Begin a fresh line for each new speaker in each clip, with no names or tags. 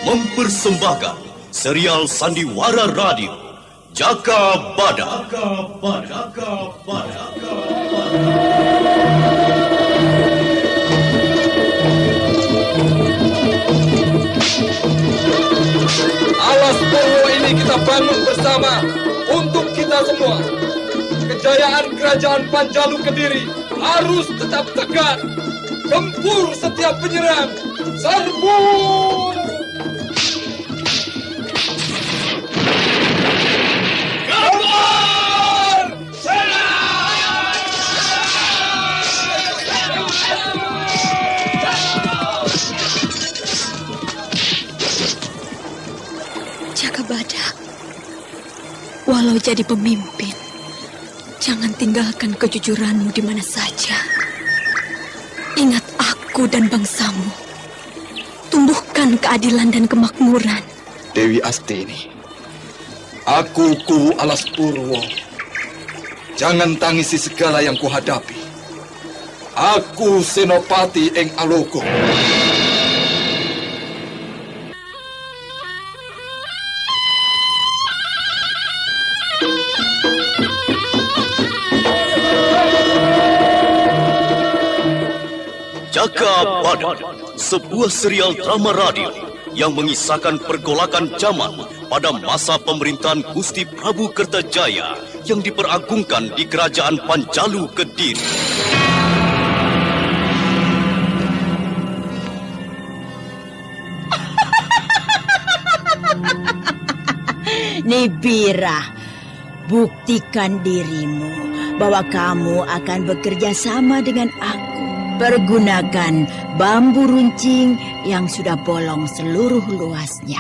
mempersembahkan serial Sandiwara Radio Jaka Badak.
Alas Purwo ini kita bangun bersama untuk kita semua. Kejayaan kerajaan Panjalu Kediri harus tetap tegak. Gempur setiap penyerang. Serbu! Gempur! Serang!
Jaka Badak, walau jadi pemimpin, jangan tinggalkan kejujuranmu di mana saja. Ingat aku dan bangsamu. Tumbuhkan keadilan dan kemakmuran.
Dewi Astini, aku Kuwu Alas Purwo. Jangan tangisi segala yang kuhadapi. Aku Senopati Eng Alogo.
Jaka Badak, sebuah serial drama radio yang mengisahkan pergolakan zaman pada masa pemerintahan Gusti Prabu Kertajaya yang diperagungkan di Kerajaan Panjalu Kediri.
Nibira, buktikan dirimu bahwa kamu akan bekerja sama dengan aku. Pergunakan bambu runcing yang sudah bolong seluruh luasnya.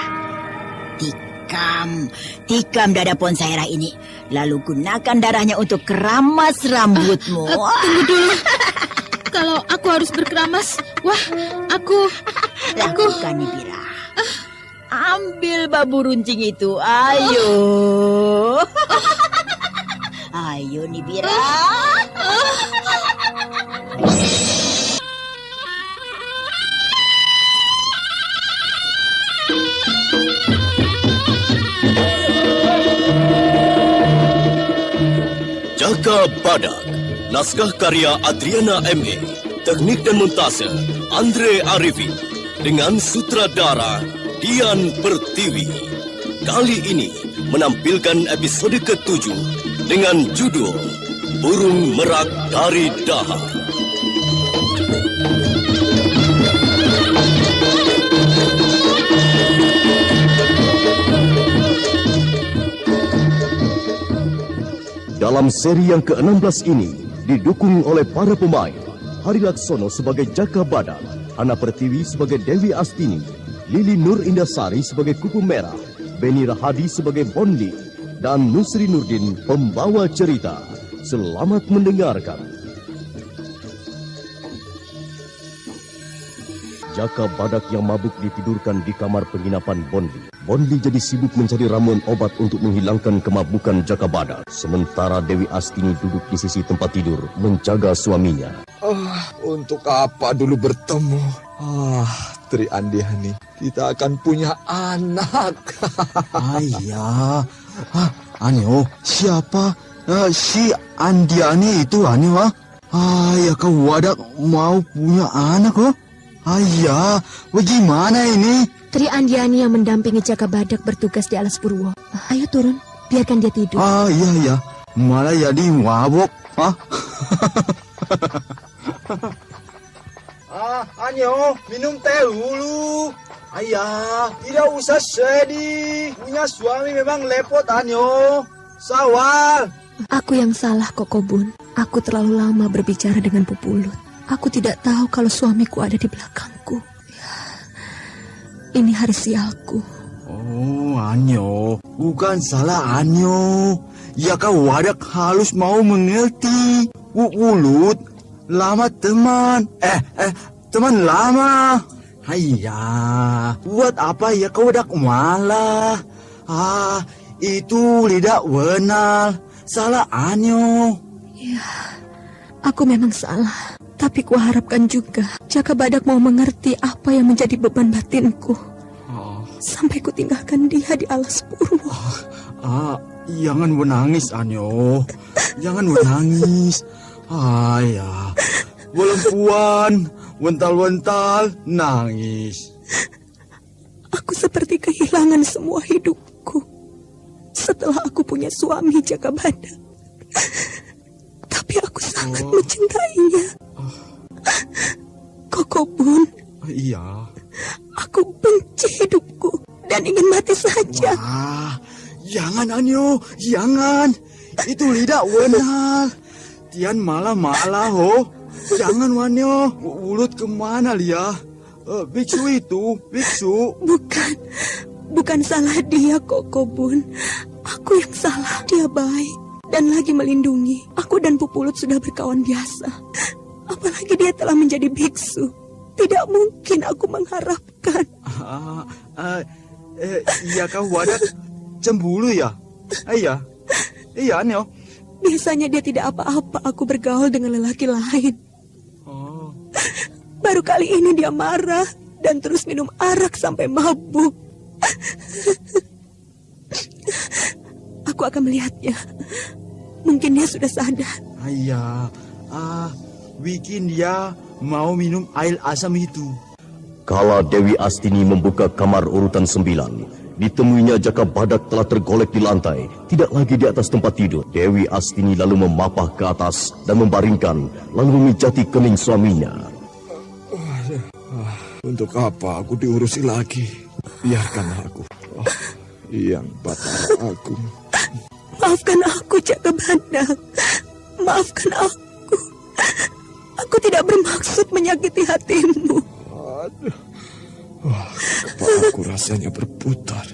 Tikam dada Ponsaira ini. Lalu gunakan darahnya untuk keramas rambutmu.
Tunggu dulu. Kalau aku harus berkeramas, aku...
Lakukan, Nibira. Ambil bambu runcing itu, ayo. Ayo, Nibira.
Jaka Badak, naskah karya Adriana M.E., teknik dan montase Andre Arifin, dengan sutradara Dian Pertiwi. Kali ini menampilkan episode ke-7 dengan judul Burung Merak dari Dahar. Dalam seri yang ke-16 ini didukung oleh para pemain Hari Laksono sebagai Jaka Badak, Hana Pertiwi sebagai Dewi Astini, Lili Nur Indasari sebagai Kupu Merah, Beni Rahadi sebagai Bondi, dan Nusri Nurdin pembawa cerita. Selamat mendengarkan. Jaka Badak yang mabuk ditidurkan di kamar penginapan Bondi. Bondi jadi sibuk mencari ramuan obat untuk menghilangkan kemabukan Jaka Badak. Sementara Dewi Astini duduk di sisi tempat tidur menjaga suaminya.
Untuk apa dulu bertemu? Tri Andiani, kita akan punya anak.
Ayah, Anio, siapa? Si Andiani itu Anio, Ayah, kau Wadak mau punya anak, oh? Ayah, bagaimana ini?
Tri Andiani yang mendampingi Jaka Badak bertugas di Alas Purwo. Ayo turun, biarkan dia tidur.
Iya. Malah jadi mabok.
Anyo, minum teh dulu. Ayah, tidak usah sedih. Punya suami memang lepot, Anyo. Sawal.
Aku yang salah, Kokobun. Aku terlalu lama berbicara dengan Pupulut. Aku tidak tahu kalau suamiku ada di belakangku. Ini hari sialku.
Anyo, bukan salah Anyo. Ya kau Wadak halus mau mengerti. Pupulut, lama teman. Teman lama. Hayya, buat apa ya kau Wadak malah? Itu lidah benar. Salah Anyo.
Ya, aku memang salah. Tapi kuharapkan juga Jaka Badak mau mengerti apa yang menjadi beban batinku. sampai ku tinggalkan dia di alas purwo.
Jangan menangis, Anyo. Jangan menangis. Ya, Walempuan, wental-wental, nangis.
Aku seperti kehilangan semua hidupku setelah aku punya suami Jakabada. Tapi aku sangat mencintainya. Kokobun.
Iya.
Aku benci hidupku dan ingin mati saja.
Jangan, Anyo, jangan. Itu lidah wenal. Tian malah ho. Jangan, Wanyo. Ulut kemana, Lia? Biksu itu, biksu.
Bukan salah dia, Kokobun. Aku yang salah. Dia baik dan lagi melindungi. Aku dan Pupulut sudah berkawan biasa. Apalagi dia telah menjadi biksu. Tidak mungkin aku mengharapkan.
Iya, kau wadah cemburu ya? Iya, Anyo.
Biasanya dia tidak apa-apa aku bergaul dengan lelaki lain. Baru kali ini dia marah dan terus minum arak sampai mabuk. Aku akan melihatnya. Mungkin dia sudah sadar.
Iya, bikin dia mau minum air asam itu.
Kala Dewi Astini membuka kamar urutan 9, ditemuinya Jakabadak telah tergolek di lantai, tidak lagi di atas tempat tidur. Dewi Astini lalu memapah ke atas dan membaringkan, lalu memijati kening suaminya.
Untuk apa aku diurusi lagi? Biarkan aku. Yang Batara Agung.
Maafkan aku, Jakabadak. Maafkan aku. Aku tidak bermaksud menyakiti hatimu.
Kepalaku rasanya berputar.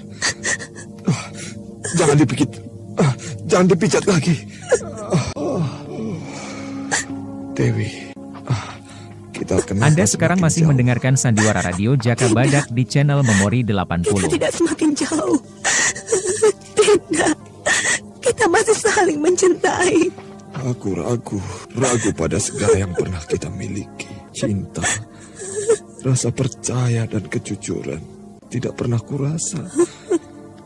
Jangan dipijat. Jangan dipijat lagi. Dewi.
Anda sekarang masih mendengarkan Sandiwara Radio Jakabadak di channel Memori 80.
Kita tidak semakin jauh. Tidak. Kita masih saling mencintai.
Aku ragu pada segala yang pernah kita miliki. Cinta, rasa percaya dan kejujuran tidak pernah kurasa.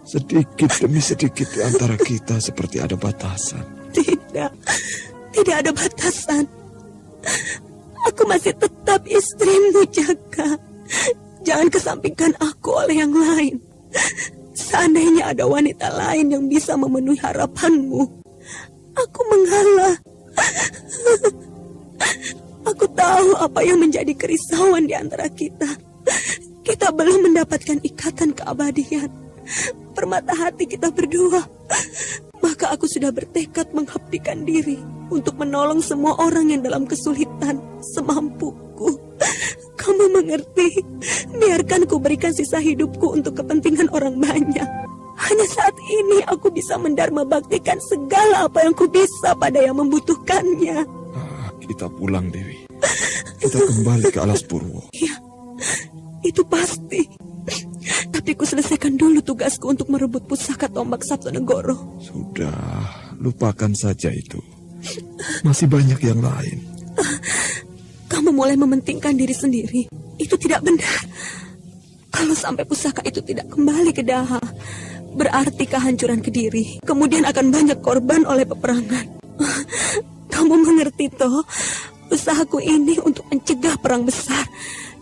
Sedikit demi sedikit di antara kita seperti ada batasan.
Tidak ada batasan. Aku masih tetap istrimu, Jaka. Jangan kesampingkan aku oleh yang lain. Seandainya ada wanita lain yang bisa memenuhi harapanmu, aku mengalah. Aku tahu apa yang menjadi kerisauan di antara kita. Kita belum mendapatkan ikatan keabadian. Permata hati kita berdua. Maka aku sudah bertekad mengabdikan diri untuk menolong semua orang yang dalam kesulitan semampuku. Kamu mengerti? Biarkan ku berikan sisa hidupku untuk kepentingan orang banyak. Hanya saat ini aku bisa mendharma baktikan segala apa yang ku bisa pada yang membutuhkannya.
Kita pulang, Dewi. Kita kembali ke alas purwo.
Ya, itu pasti. Tapi ku selesaikan dulu tugasku untuk merebut pusaka tombak Sabtonegoro.
Sudah, lupakan saja itu. Masih banyak yang lain.
Kamu mulai mementingkan diri sendiri. Itu tidak benar. Kalau sampai pusaka itu tidak kembali ke Daha, berarti kehancuran Kediri. Kemudian akan banyak korban oleh peperangan. Kamu mengerti toh? Usahaku ini untuk mencegah perang besar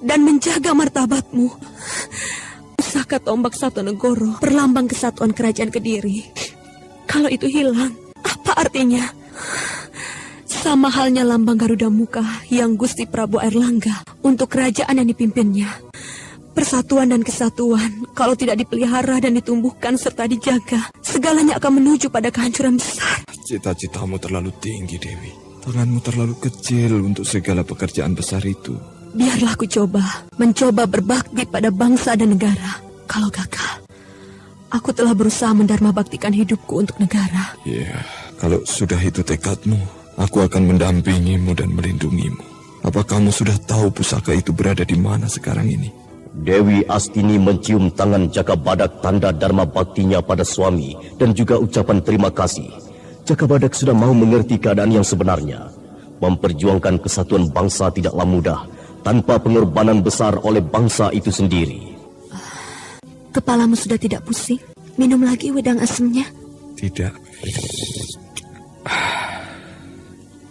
dan menjaga martabatmu. Pusaka tombak Sabtonegoro perlambang kesatuan kerajaan Kediri. Kalau itu hilang, apa artinya? Sama halnya lambang Garuda Muka yang Gusti Prabu Airlangga untuk kerajaan yang dipimpinnya. Persatuan dan kesatuan, kalau tidak dipelihara dan ditumbuhkan serta dijaga, segalanya akan menuju pada kehancuran besar.
Cita-citamu terlalu tinggi, Dewi. Tanganmu terlalu kecil untuk segala pekerjaan besar itu.
Biarlah aku mencoba berbakti pada bangsa dan negara. Kalau gagal, aku telah berusaha mendharma baktikan hidupku untuk negara.
Ya, kalau sudah itu tekadmu, aku akan mendampingimu dan melindungimu. Apa kamu sudah tahu pusaka itu berada di mana sekarang ini?
Dewi Astini mencium tangan Jakabadak, tanda dharma baktinya pada suami dan juga ucapan terima kasih. Jakabadak sudah mau mengerti keadaan yang sebenarnya. Memperjuangkan kesatuan bangsa tidaklah mudah tanpa pengorbanan besar oleh bangsa itu sendiri.
Kepalamu sudah tidak pusing? Minum lagi wedang asemnya.
Tidak.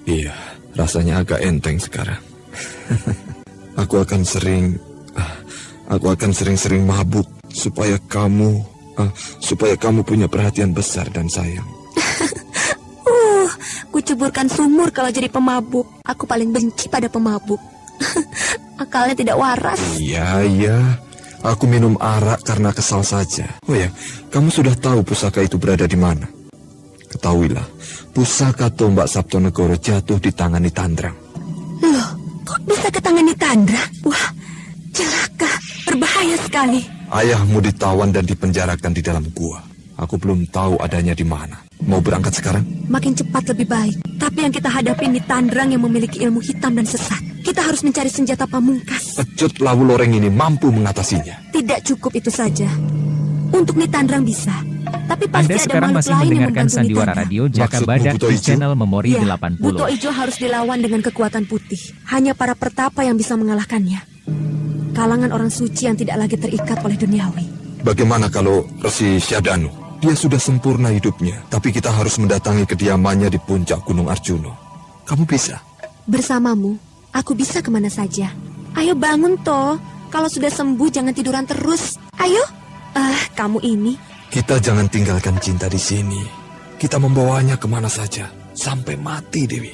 Iya, rasanya agak enteng sekarang. Aku akan sering-sering mabuk supaya kamu punya perhatian besar dan sayang.
Kuceburkan sumur kalau jadi pemabuk. Aku paling benci pada pemabuk. Akalnya tidak waras.
Iya. Aku minum arak karena kesal saja. Oh ya, kamu sudah tahu pusaka itu berada di mana? Ketahuilah, pusaka tombak Sabtonegoro jatuh di tangan Nitandrang.
Loh, kok bisa ke tangan Nitandrang? Wah, celaka, berbahaya sekali.
Ayahmu ditawan dan dipenjarakan di dalam gua. Aku belum tahu adanya di mana. Mau berangkat sekarang?
Makin cepat lebih baik. Tapi yang kita hadapi Nitandrang yang memiliki ilmu hitam dan sesat. Kita harus mencari senjata pamungkas.
Pecut Lawu Loreng ini mampu mengatasinya.
Tidak cukup itu saja. Untuk Nitandrang bisa. Tapi pasti
Anda
ada
sekarang
makhluk
masih
lain yang
mendengarkan
membantu
Sandiwara
Nitandrang.
Radio Jaka
Maksudmu
Badak
Buto
di
Ijo?
channel Memori
Ya,
80.
Buto Ijo harus dilawan dengan kekuatan putih. Hanya para pertapa yang bisa mengalahkannya. Kalangan orang suci yang tidak lagi terikat oleh duniawi.
Bagaimana kalau Resi Syadanu? Dia sudah sempurna hidupnya, tapi kita harus mendatangi kediamannya di puncak Gunung Arjuno. Kamu bisa?
Bersamamu, aku bisa kemana saja. Ayo bangun toh. Kalau sudah sembuh jangan tiduran terus. Ayo. Kamu ini.
Kita jangan tinggalkan cinta di sini. Kita membawanya kemana saja, sampai mati, Dewi.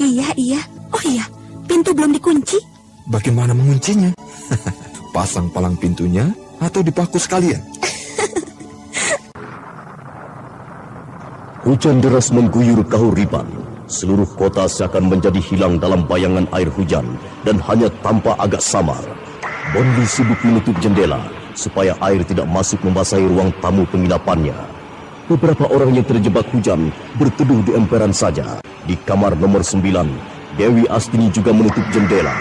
Iya. Oh iya, pintu belum dikunci.
Bagaimana menguncinya? Pasang palang pintunya atau dipaku sekalian?
Hujan deras mengguyur Kahuripan. Seluruh kota seakan menjadi hilang dalam bayangan air hujan dan hanya tampak agak samar. Bonli sibuk menutup jendela supaya air tidak masuk membasahi ruang tamu penginapannya. Beberapa orang yang terjebak hujan berteduh di emperan saja. Di kamar nomor 9, Dewi Astini juga menutup jendela.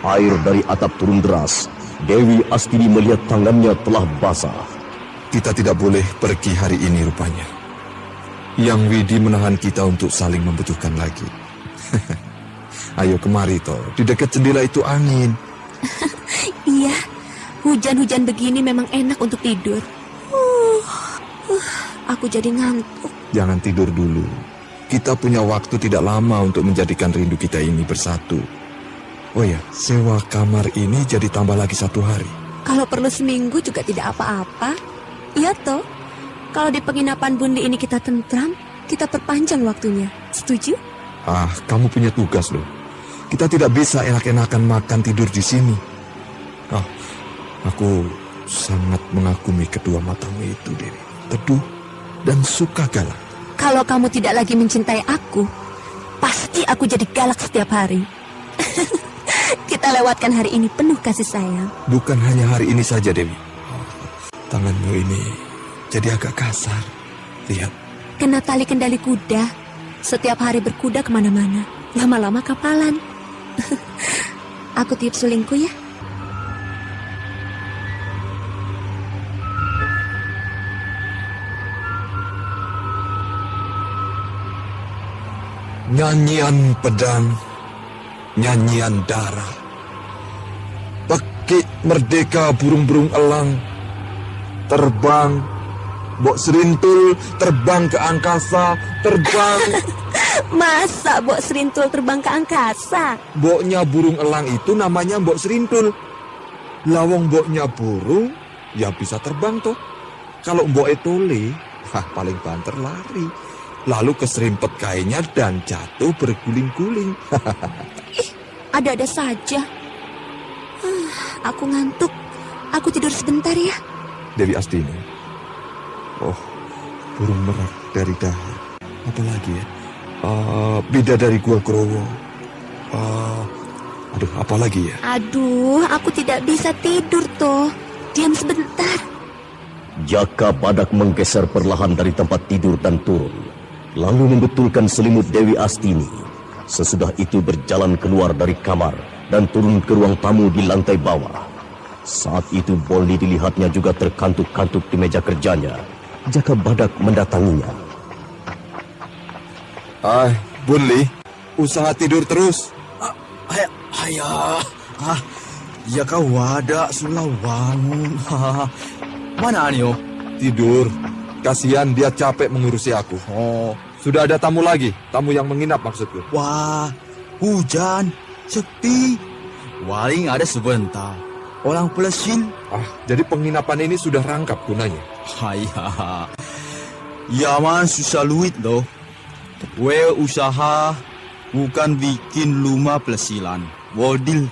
Air dari atap turun deras. Dewi Astini melihat tangannya telah basah.
Kita tidak boleh pergi hari ini rupanya. Yang Widi menahan kita untuk saling membutuhkan lagi. Ayo kemari toh, di dekat jendela itu angin.
Iya, hujan-hujan begini memang enak untuk tidur. Aku jadi ngantuk.
Jangan tidur dulu. Kita punya waktu tidak lama untuk menjadikan rindu kita ini bersatu. Oh ya, sewa kamar ini jadi tambah lagi 1 hari.
Kalau perlu seminggu juga tidak apa-apa. Iya toh. Kalau di penginapan Bundi ini kita tentram, kita perpanjang waktunya. Setuju?
Kamu punya tugas loh. Kita tidak bisa enak-enakan makan tidur di sini. Aku sangat mengagumi kedua matamu itu, Dewi. Teduh dan suka galak.
Kalau kamu tidak lagi mencintai aku, pasti aku jadi galak setiap hari. Kita lewatkan hari ini penuh kasih sayang.
Bukan hanya hari ini saja, Dewi. Tanganmu ini jadi agak kasar. Lihat.
Kena tali kendali kuda. Setiap hari berkuda kemana-mana. Lama-lama kapalan. Aku tiup sulingku ya.
Nyanyian pedang, nyanyian darah. Pekik merdeka burung-burung elang, terbang, Bok Serintul terbang ke angkasa, terbang.
Masa Bok Serintul terbang ke angkasa?
Boknya burung elang itu namanya Bok Serintul. Lawong boknya burung, ya bisa terbang toh. Kalau Mbok Etole, paling banter lari. Lalu keserimpet kainnya dan jatuh berguling-guling.
Ada-ada saja. Aku ngantuk. Aku tidur sebentar ya.
Dewi Astini. Oh, burung merak dari dahar. Apa lagi ya? Bidadari Gua Growo. Apa lagi ya?
Aduh, aku tidak bisa tidur toh. Diam sebentar.
Jaka Badak menggeser perlahan dari tempat tidur dan turun, lalu membetulkan selimut Dewi Astini. Sesudah itu berjalan keluar dari kamar dan turun ke ruang tamu di lantai bawah. Saat itu Bolli dilihatnya juga terkantuk-kantuk di meja kerjanya. Jaka Badak mendatanginya.
Bolli, usaha tidur terus.
Ya kau wadak sulah bangun. Mana Anio?
Tidur. Kasihan dia capek mengurusi aku.
Oh,
Sudah ada tamu lagi. Tamu yang menginap maksudku.
wah, hujan, sepi. Paling ada sebentar. Orang pelesin.
Jadi penginapan ini sudah rangkap gunanya.
Haya. Yaman susah luit loh. We usaha bukan bikin rumah pelesilan. Wodil.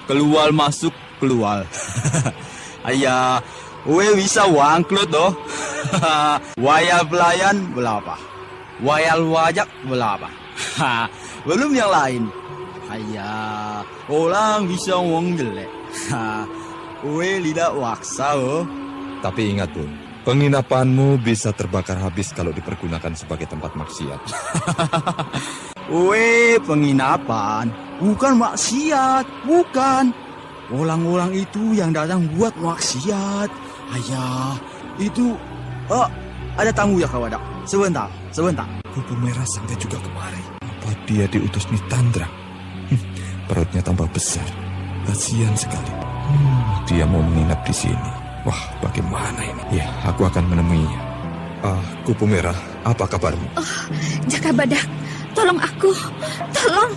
Keluar masuk keluar. Ayah, we bisa wangklut loh. Wayal pelayan berapa? Wayal wajak berapa? Belum yang lain. Ayah, orang bisa ngomong jelek. We lidah waksa oh.
Tapi ingat Bun, penginapanmu bisa terbakar habis kalau dipergunakan sebagai tempat maksiat.
We penginapan, bukan maksiat, bukan. Orang-orang itu yang datang buat maksiat. Ayah, itu ada tamu ya Kawadak. Sebentar.
Kupu merah sampai juga kemari. Apa dia diutus Nitandra? Perutnya tambah besar. Kasihan sekali. Dia mau menginap di sini. Wah, bagaimana ini? Ya, aku akan menemuinya. Kupu merah, apa kabarmu?
Jaka Badak, tolong aku. Tolong.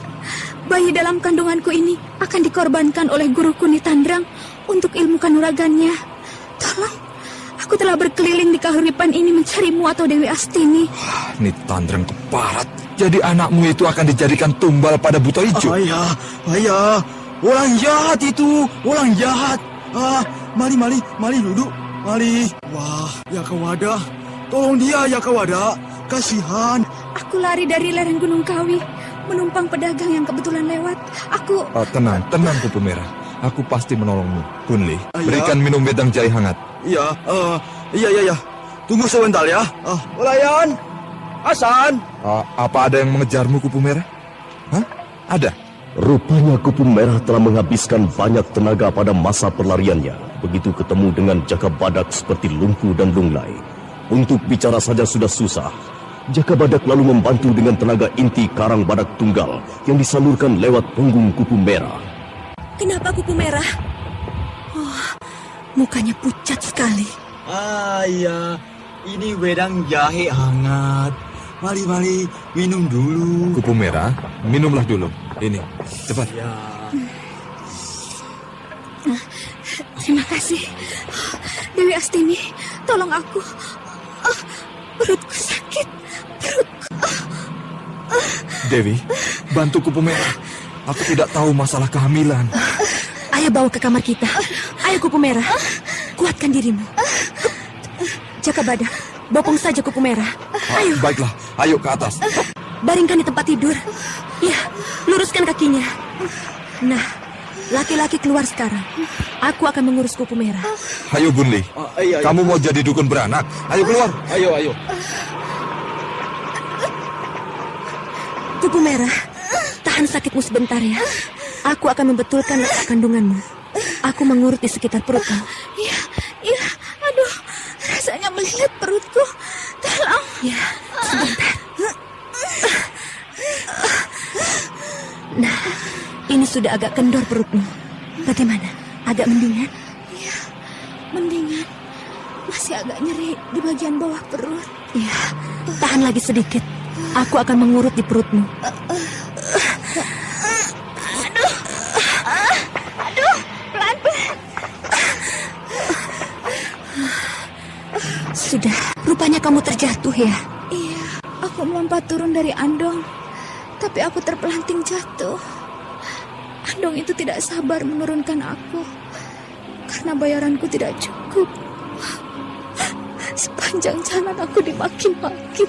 Bayi dalam kandunganku ini akan dikorbankan oleh guruku Nitandrang untuk ilmu kanuragannya. Tolong. Aku telah berkeliling di kahuripan ini mencarimu atau Dewi Astini.
Nitandra keparat. Jadi anakmu itu akan dijadikan tumbal pada buta hijau.
Ayah, orang jahat itu, orang jahat. Mari duduk, mari. Wah, ya Kawadak, tolong dia ya Kawadak, kasihan.
Aku lari dari lereng Gunung Kawi, menumpang pedagang yang kebetulan lewat. Aku...
Tenang Kupu merah. Aku pasti menolongmu. Kunli,
Ayah.
berikan minum wedang jahe hangat.
Iya. Tunggu sebentar ya. Pelayan, Hasan.
Apa ada yang mengejarmu, Kupu merah? Hah? Ada?
Rupanya Kupu Merah telah menghabiskan banyak tenaga pada masa pelariannya. Begitu ketemu dengan Jaka Badak seperti Lumpu dan Lunglai. Untuk bicara saja sudah susah. Jaka Badak lalu membantu dengan tenaga inti Karang Badak Tunggal yang disalurkan lewat punggung Kupu Merah.
Kenapa Kupu Merah? Oh, mukanya pucat sekali.
Iya, ini wedang jahe hangat. Mari, minum dulu.
Kupu merah, minumlah dulu. Ini, cepat.
Ya.
Terima kasih. Dewi Astini, tolong aku. Perutku sakit.
Dewi, bantu Kupu merah. Aku tidak tahu masalah kehamilan.
Ayo bawa ke kamar kita. Ayo Kupu Merah, kuatkan dirimu. Jaka Badak, bopong saja Kupu Merah. Ayo.
Baiklah, ayo ke atas.
Baringkan di tempat tidur. Ya, luruskan kakinya. Nah, laki-laki keluar sekarang. Aku akan mengurus Kupu Merah.
Ayo Bunli,
Iya.
kamu mau jadi dukun beranak? Ayo keluar.
Ayo.
Kupu Merah, tahan sakitmu sebentar ya. Aku akan membetulkan letak kandunganmu. Aku mengurut di sekitar perutmu. Iya. Aduh, rasanya melilit perutku. Tolong. Ya, sebentar. Nah, ini sudah agak kendor perutmu. Bagaimana? Agak mendingan? Iya, mendingan. Masih agak nyeri di bagian bawah perut. Iya, tahan lagi sedikit. Aku akan mengurut di perutmu. Aduh, pelan-pelan. Sudah, rupanya kamu terjatuh ya? Iya, aku melompat turun dari Andong. Tapi aku terpelanting jatuh. Andong itu tidak sabar menurunkan aku. Karena bayaranku tidak cukup. Sepanjang jalan aku dimaki-maki.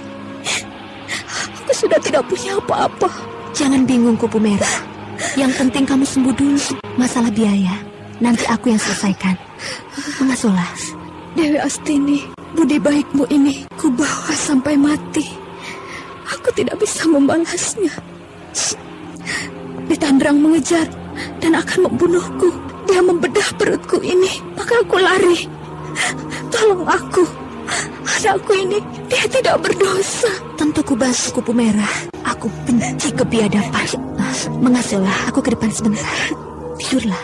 Aku sudah tidak punya apa-apa. Jangan bingung Kupu Merah. Yang penting kamu sembuh dulu. Masalah biaya, nanti aku yang selesaikan. Mengasuhlah. Dewi Astini, budi baikmu ini kubawa sampai mati. Aku tidak bisa membalasnya. Nitandrang mengejar dan akan membunuhku. Dia membedah perutku ini, maka aku lari. Tolong aku. Anakku ini, dia tidak berdosa. Tentu ku bantu Kupu Merah. Aku benci kebiadaban. Mengasuhlah, aku ke depan sebentar. Tidurlah.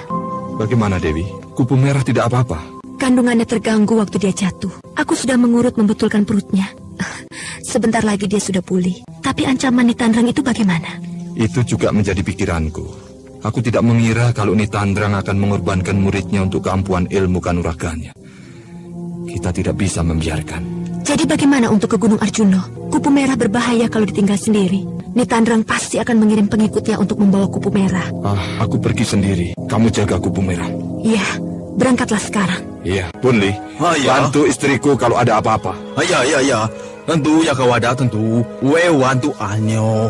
Bagaimana Dewi? Kupu merah tidak apa-apa?
Kandungannya terganggu waktu dia jatuh. Aku sudah mengurut membetulkan perutnya. Sebentar lagi dia sudah pulih. Tapi ancaman Nitandrang itu bagaimana?
Itu juga menjadi pikiranku. Aku tidak mengira kalau Nitandrang akan mengorbankan muridnya untuk keampuhan ilmu kanuraganya. Kita tidak bisa membiarkan.
Jadi bagaimana untuk ke Gunung Arjuno? Kupu merah berbahaya kalau ditinggal sendiri. Nitandrang pasti akan mengirim pengikutnya untuk membawa kupu merah.
Aku pergi sendiri. Kamu jaga kupu merah.
Iya, berangkatlah sekarang.
Iya, Bunli. Bantu istriku kalau ada apa-apa.
Ya. Tentu ya Kawada, tentu. Wantu Anyo.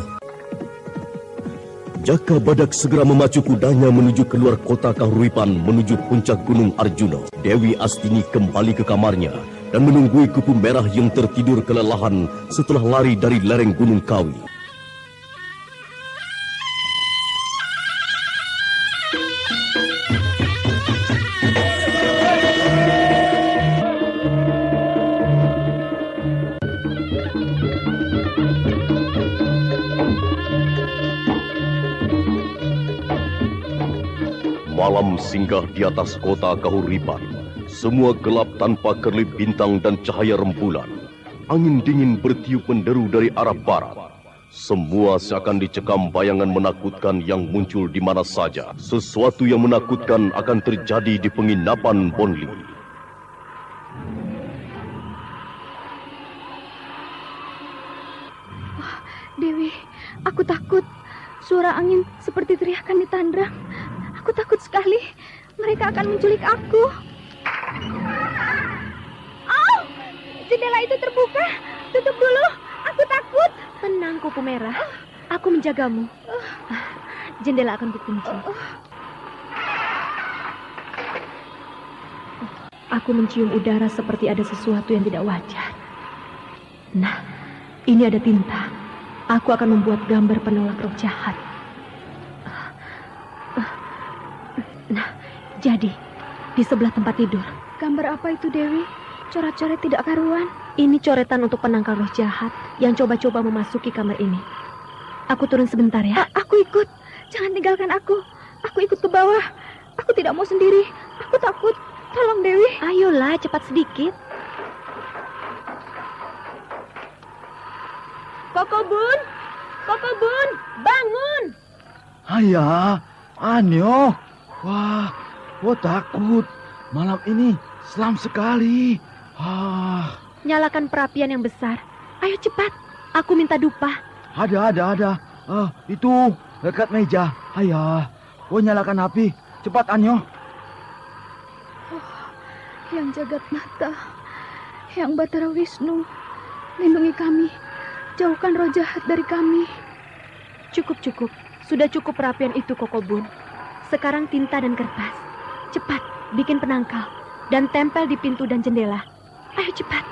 Jaka Badak segera memacu kudanya menuju keluar kota Kahuripan menuju puncak Gunung Arjuno. Dewi Astini kembali ke kamarnya dan menunggui kupu merah yang tertidur kelelahan setelah lari dari lereng Gunung Kawi. Malam singgah di atas kota Kahuripan. Semua gelap tanpa kerlip bintang dan cahaya rembulan. Angin dingin bertiup menderu dari arah barat. Semua seakan dicekam bayangan menakutkan yang muncul di mana saja. Sesuatu yang menakutkan akan terjadi di penginapan Bonli.
Dewi, aku takut. Suara angin seperti teriakan Nitandrang. Aku takut sekali. Mereka akan menculik aku. Oh, jendela itu terbuka. Tutup dulu. Aku takut.
Tenang, kupu merah. Aku menjagamu. Jendela akan kukunci. Aku mencium udara seperti ada sesuatu yang tidak wajar. Nah, ini ada tinta. Aku akan membuat gambar penolak roh jahat. Nah, jadi di sebelah tempat tidur.
Gambar apa itu, Dewi? Coret-coret tidak karuan.
Ini coretan untuk penangkal roh jahat yang coba-coba memasuki kamar ini. Aku turun sebentar ya.
Aku ikut. Jangan tinggalkan aku. Aku ikut ke bawah. Aku tidak mau sendiri. Aku takut. Tolong, Dewi.
Ayolah, cepat sedikit. Kokobun! Kokobun! Bangun!
Ayah, Anyo. Wah, takut. Malam ini selam sekali.
Nyalakan perapian yang besar. Ayo cepat. Aku minta dupa.
Ada. Itu dekat meja. Ayah, nyalakan api. Cepat, Anyo.
Yang jagat mata, yang Batara Wisnu, lindungi kami. Jauhkan roh jahat dari kami.
Cukup. Sudah cukup perapian itu, Kokobun. Sekarang tinta dan kertas. Cepat, bikin penangkal. Dan tempel di pintu dan jendela. Ayo cepat.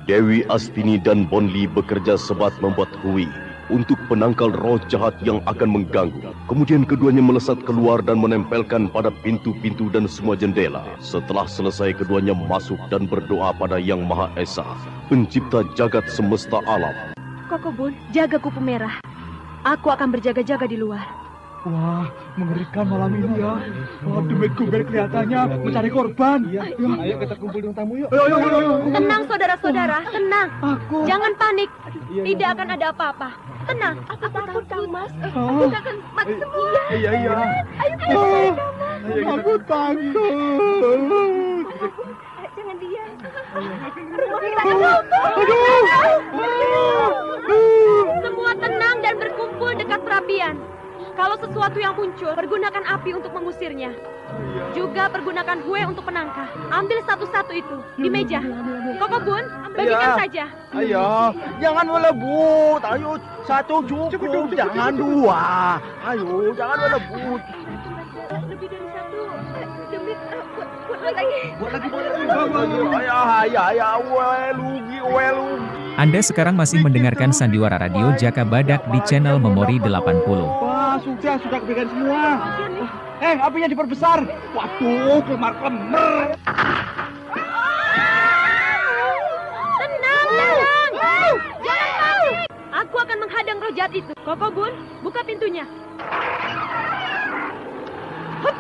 Dewi Astini dan Bonli bekerja sebat membuat hui untuk penangkal roh jahat yang akan mengganggu. Kemudian keduanya melesat keluar dan menempelkan pada pintu-pintu dan semua jendela. Setelah selesai, keduanya masuk dan berdoa pada Yang Maha Esa, pencipta jagat semesta alam.
Kokobun, jaga kupu merah. Aku akan berjaga-jaga di luar.
Wah, mengerikan malam ini ya. Wah, demit-gumit kelihatannya mencari korban. Ayo kita kumpul dengan tamu yuk. Ayo.
Tenang saudara-saudara, tenang. Jangan panik. Tidak akan ada apa-apa. Tenang.
Aku takut, Kang Mas.
Kita akan mati semua.
Iya.
Ayo kita cari kamar.
Aku takut.
Jangan diam. Rumah kita akan
Semua tenang dan berkumpul dekat perapian. Kalau sesuatu yang muncul, pergunakan api untuk mengusirnya. Juga pergunakan hue untuk penangkal. Ambil satu-satu itu di meja. Kokobun, bagikan saja.
Ayo, jangan melebut. Ayo, satu cukup. Jangan dua. Ayo, jangan melebut.
lebih dari satu. Demit, buat lagi.
Ayo, welugi.
Anda sekarang masih mendengarkan Sandiwara Radio Jaka Badak di channel Memori 80.
Wah, sudah kebagian semua. Apinya diperbesar. Waduh, kemar-kemar.
Tenang. Jangan panik. Aku akan menghadang roh jahat itu. Kokobun, buka pintunya. Hup.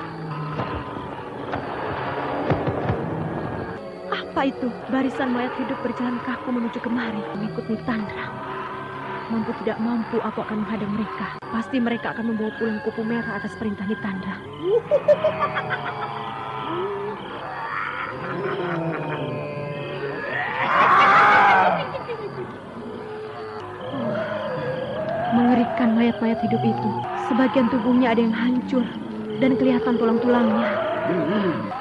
itu, barisan mayat hidup berjalan kaku menuju kemari mengikut Nitandra. Mampu tidak mampu, aku akan menghadang mereka. Pasti mereka akan membawa pulang kupu merah atas perintah Nitandra. Mengerikan mayat-mayat hidup itu. Sebagian tubuhnya ada yang hancur dan kelihatan tulang-tulangnya.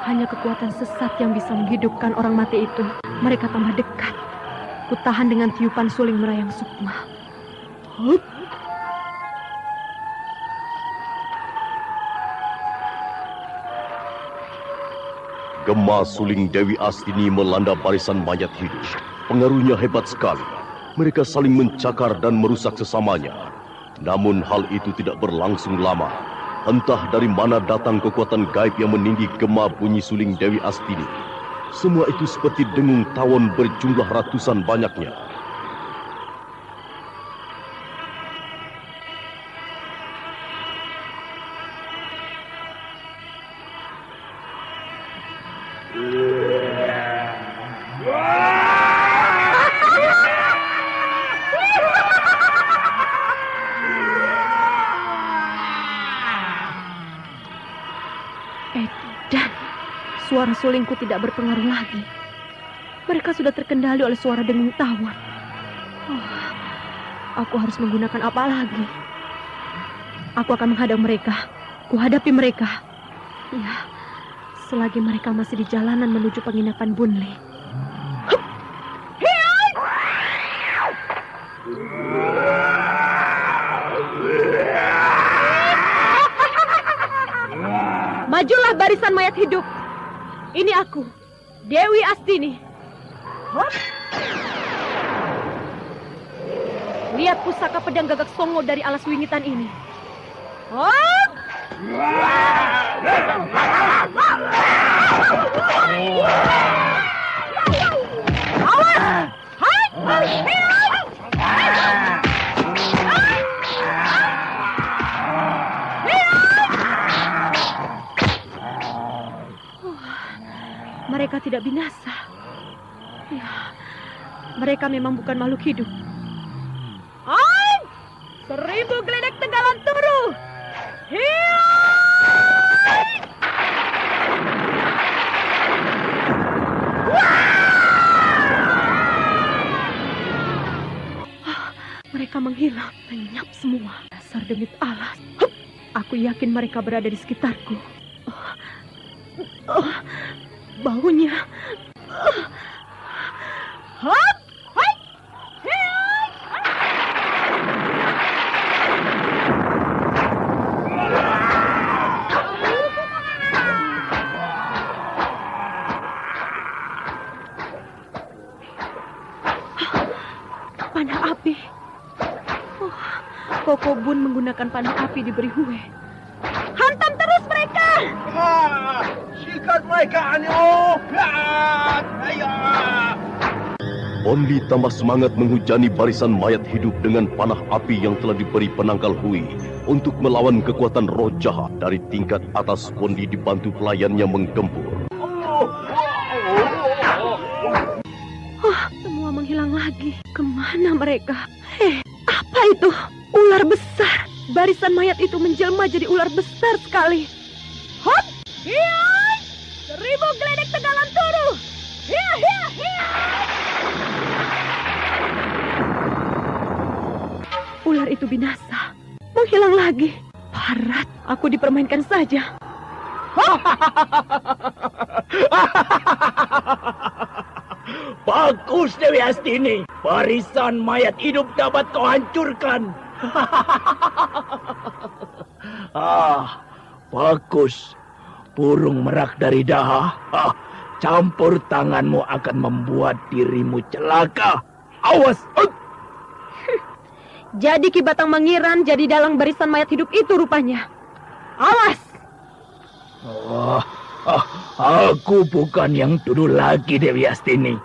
Hanya kekuatan sesat yang bisa menghidupkan orang mati itu. Mereka tambah dekat. Kutahan dengan tiupan suling merayang sukma. Hup.
Gema suling Dewi Astini melanda barisan mayat hidup. Pengaruhnya hebat sekali. Mereka saling mencakar dan merusak sesamanya. Namun hal itu tidak berlangsung lama. Entah dari mana datang kekuatan gaib yang meninggi gema bunyi suling Dewi Astini. Semua itu seperti dengung tawon berjumlah ratusan banyaknya.
Dan suara sulingku tidak berpengaruh lagi. Mereka sudah terkendali oleh suara dengung tawon. Aku harus menggunakan apa lagi? Aku akan menghadang mereka. Kuhadapi mereka. Ya, selagi mereka masih di jalanan menuju penginapan Bunli. Majulah barisan mayat hidup. Ini aku, Dewi Astini. Lihat pusaka pedang gagak songo dari alas wingitan ini. Awas! Mereka tidak binasa. Ya, mereka memang bukan makhluk hidup. 1000 geledek Tegalan Turu. Mereka menghilang, lenyap semua. Dasar demit alas. Aku yakin mereka berada di sekitarku. Baunya. Panah api. Koko Bun menggunakan panah api diberi Hue. Hantam terus mereka!
Sikat mereka, Anyo! Ayo!
Onli tambah semangat menghujani barisan mayat hidup dengan panah api yang telah diberi penangkal Hui untuk melawan kekuatan roh jahat. Dari tingkat atas, Onli dibantu pelayannya menggempur.
Semua menghilang lagi. Kemana mereka? Apa itu? Ular besar. Barisan mayat itu menjelma jadi ular besar sekali. Hop! Hiai! 1000 geledek Tegalan Turu. Ular itu binasa. Menghilang lagi. Parat, aku dipermainkan saja.
Bagus, Dewi Astini. Barisan mayat hidup dapat kau hancurkan. Bagus. Burung merak dari Daha. Campur tanganmu akan membuat dirimu celaka. Awas!
Jadi Ki Batang Mangiran jadi dalang barisan mayat hidup itu rupanya. Awas!
Aku bukan yang tuduh lagi, Dewi Astini.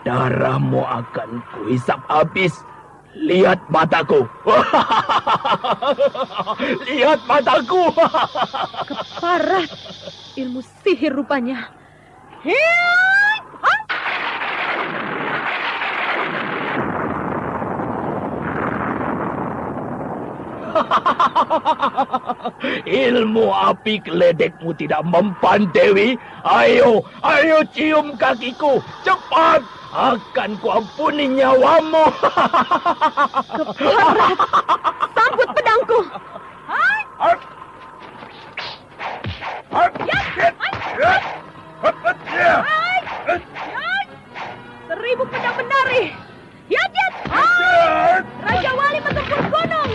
Darahmu akan kuhisap habis. Lihat mataku. Lihat mataku.
Keparat. Ilmu sihir rupanya. Hiai!
Ilmu api geledekmu tidak mempan, Dewi. Ayo cium kakiku. Cepat, akan kuampuni nyawamu.
Keparat, sambut pedangku. Seribu pedang menari. Yat. Raja Wali mentumpul gunung.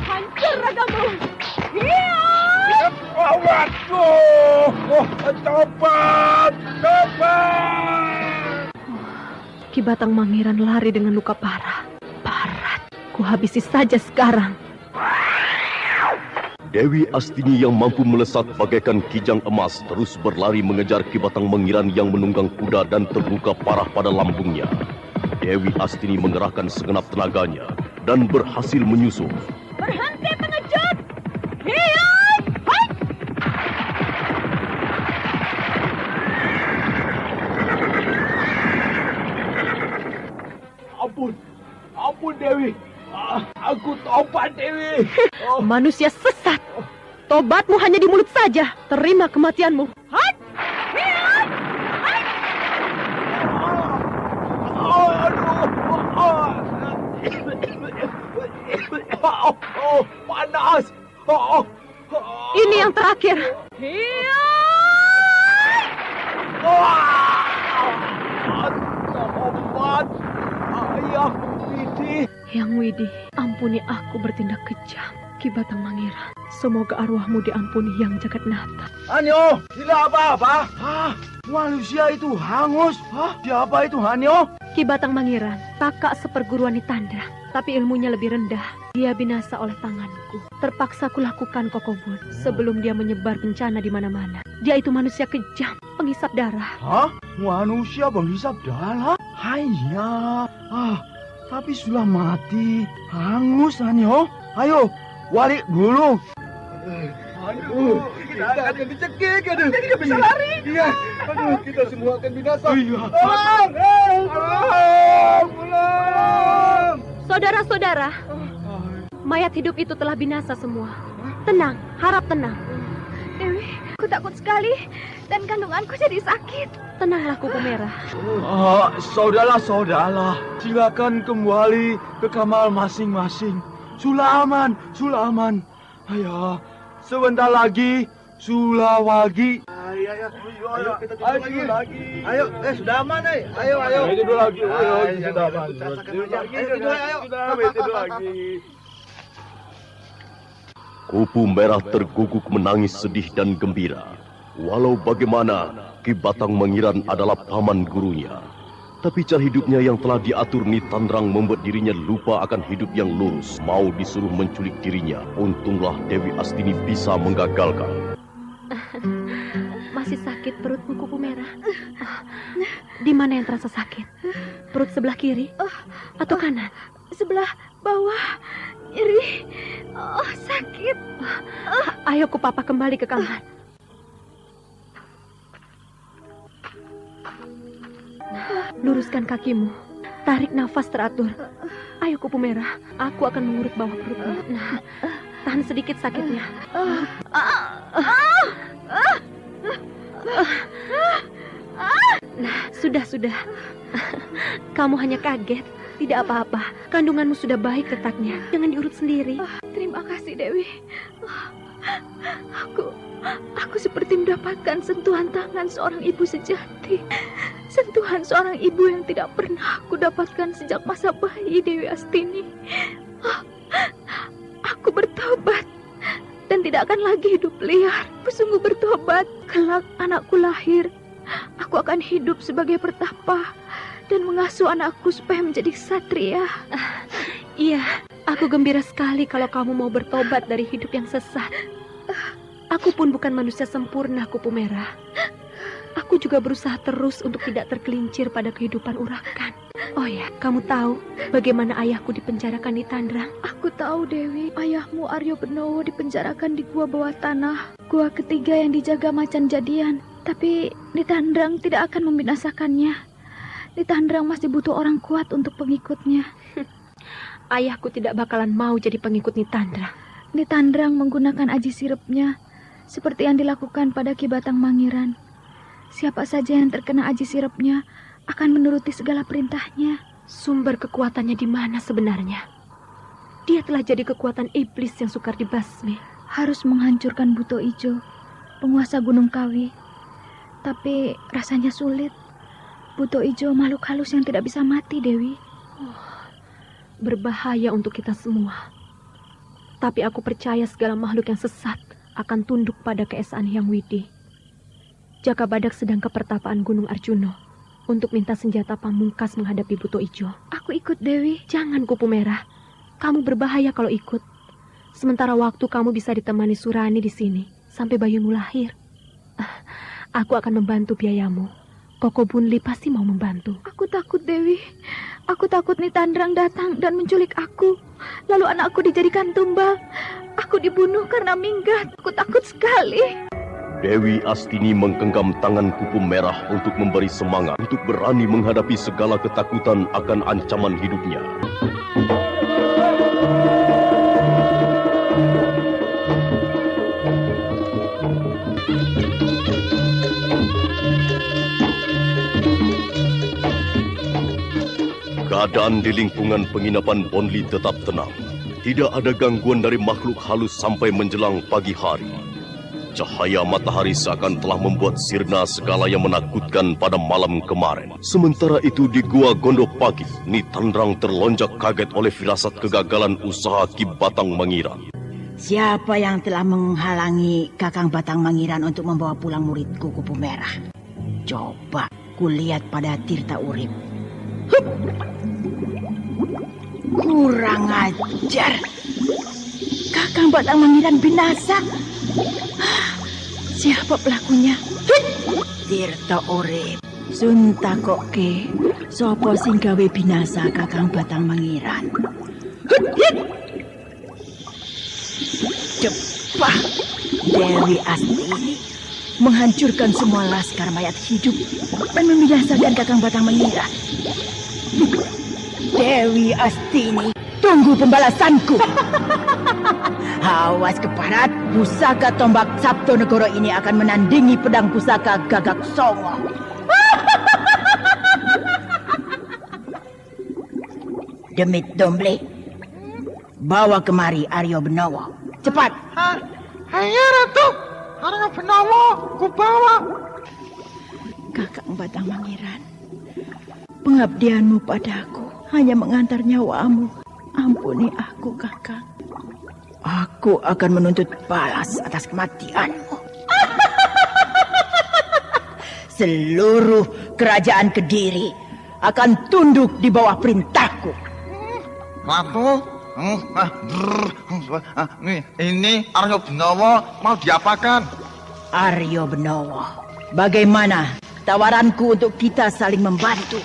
Hancur ragamu.
Tobat.
Ki Batang Mangiran lari dengan luka parah. Parat, ku habisi saja sekarang.
Dewi Astini yang mampu melesat bagaikan kijang emas terus berlari mengejar Ki Batang Mangiran yang menunggang kuda dan terluka parah pada lambungnya. Dewi Astini mengerahkan segenap tenaganya dan berhasil menyusul.
Berhenti pengecut!
Ampun Dewi. Aku tobat, Dewi.
Manusia sesat. Tobatmu hanya di mulut saja. Terima kematianmu.
Panas.
Ini yang terakhir.
Tobat. Ayah Widi.
Yang Widi, ampuni aku bertindak kejam. Ki Batang Mangiran, semoga arwahmu diampuni Yang Jagatnata.
Hanyo, tidak apa-apa. Manusia itu hangus. Siapa itu Hanyo?
Ki Batang Mangiran, kakak seperguruan Nitandra, tapi ilmunya lebih rendah. Dia binasa oleh tanganku. Terpaksa kulakukan kokobun sebelum dia menyebar bencana di mana-mana. Dia itu manusia kejam, penghisap darah.
Manusia penghisap darah? Hanya. Tapi sudah mati. Hangus, Hanyo. Ayo, balik dulu.
Aduh, kita akan dicekik. Aduh, kita tidak bisa lari. Iya. Aduh, kita semua akan binasa. Tolong!
Saudara-saudara, mayat hidup itu telah binasa semua. Tenang, harap tenang.
Dewi, aku takut sekali dan kandunganku jadi sakit.
Tenanglah Kupu Merah.
Saudara-saudara, silakan kembali ke kamar masing-masing. Sulaman. Ayo, sebentar lagi Sulawagi. Ayo, kita tidur lagi. Ayo, sudah aman, Ayo. Tidur lagi. Sudah aman. Tidur lagi.
Kupu Merah terguguk menangis sedih dan gembira. Walau bagaimana, Ki Batang Mangiran adalah paman gurunya. Tapi cara hidupnya yang telah diatur Nitandrang membuat dirinya lupa akan hidup yang lurus. Mau disuruh menculik dirinya, untunglah Dewi Astini bisa menggagalkan.
Masih sakit perutmu, Kupu Merah? Di mana yang terasa sakit? Perut sebelah kiri? Atau kanan?
Sebelah bawah. Nyeri. Sakit.
Ayo Kupapa kembali ke kamar. Luruskan kakimu. Tarik nafas teratur. Ayo Kupu Merah, aku akan mengurut bawah perutmu. Nah, tahan sedikit sakitnya. Nah, sudah. Kamu hanya kaget. Tidak apa-apa. Kandunganmu sudah baik letaknya. Jangan diurut sendiri.
Terima kasih, Dewi. Aku seperti mendapatkan sentuhan tangan seorang ibu sejati. Sentuhan seorang ibu yang tidak pernah aku dapatkan sejak masa bayi, Dewi Astini. Aku bertobat dan tidak akan lagi hidup liar. Aku sungguh bertobat. Kelak anakku lahir, aku akan hidup sebagai pertapa dan mengasuh anakku supaya menjadi ksatria.
Iya, aku gembira sekali kalau kamu mau bertobat dari hidup yang sesat. Aku pun bukan manusia sempurna, Kupu Merah. Aku juga berusaha terus untuk tidak tergelincir pada kehidupan urakan. Oh ya, kamu tahu bagaimana ayahku dipenjarakan di Tandrang?
Aku tahu, Dewi. Ayahmu Aryo Benowo dipenjarakan di gua bawah tanah. Gua ketiga yang dijaga macan jadian. Tapi di Tandrang tidak akan membinasakannya. Di Tandrang masih butuh orang kuat untuk pengikutnya.
ayahku tidak bakalan mau jadi pengikut Nitandrang.
Nitandrang menggunakan aji sirupnya seperti yang dilakukan pada Ki Batang Mangiran. Siapa saja yang terkena aji sirupnya akan menuruti segala perintahnya.
Sumber kekuatannya di mana sebenarnya? Dia telah jadi kekuatan iblis yang sukar dibasmi.
Harus menghancurkan Buto Ijo, penguasa Gunung Kawi. Tapi rasanya sulit. Buto Ijo makhluk halus yang tidak bisa mati, Dewi.
Berbahaya untuk kita semua. Tapi aku percaya segala makhluk yang sesat akan tunduk pada keesaan Hyang Widi. Jaka Badak sedang ke pertapaan Gunung Arjuno untuk minta senjata pamungkas menghadapi Buto Ijo.
Aku ikut, Dewi.
Jangan, Kupu Merah. Kamu berbahaya kalau ikut. Sementara waktu kamu bisa ditemani Surani di sini sampai bayimu lahir. Aku akan membantu biayamu. Koko Bunli pasti mau membantu.
Aku takut, Dewi. Aku takut Nitandrang datang dan menculik aku. Lalu anakku dijadikan tumbal. Aku dibunuh karena minggat. Aku takut sekali.
Dewi Astini menggenggam tangan Kupu Merah untuk memberi semangat untuk berani menghadapi segala ketakutan akan ancaman hidupnya. Keadaan di lingkungan penginapan Bonli tetap tenang. Tidak ada gangguan dari makhluk halus sampai menjelang pagi hari. Cahaya matahari seakan telah membuat sirna segala yang menakutkan pada malam kemarin. Sementara itu di Gua Gondopagi, Nitandrang terlonjak kaget oleh firasat kegagalan usaha Ki Batang Mangiran.
Siapa yang telah menghalangi Kakang Batang Mangiran untuk membawa pulang muridku Kupu Merah? Coba kulihat pada Tirta Urip. Hup! Kurang ajar. Kakang Batang Mangiran binasa. Siapa pelakunya? Tirta Urip. Suntakoke. Sopo sing gawe binasa Kakang Batang Mangiran. Cepat. Dewi Astini menghancurkan semua laskar mayat hidup dan membinasakan Kakang Batang Mangiran. Dewi Astini, tunggu pembalasanku. Awas keparat, pusaka tombak Sabto Negoro ini akan menandingi pedang pusaka Gagak Songo. Demit Domble, bawa kemari Aryo Benowo. Cepat.
Hanya Ratu, Aryo Benowo, ku bawa.
Kakang Batang Mangiran, pengabdianmu padaku hanya mengantar nyawamu. Ampuni aku, Kakang. Aku akan menuntut balas atas kematianmu. Seluruh kerajaan Kediri akan tunduk di bawah perintahku.
Ratu, ini Aryo Benowo mau diapakan?
Aryo Benowo, bagaimana tawaranku untuk kita saling membantu?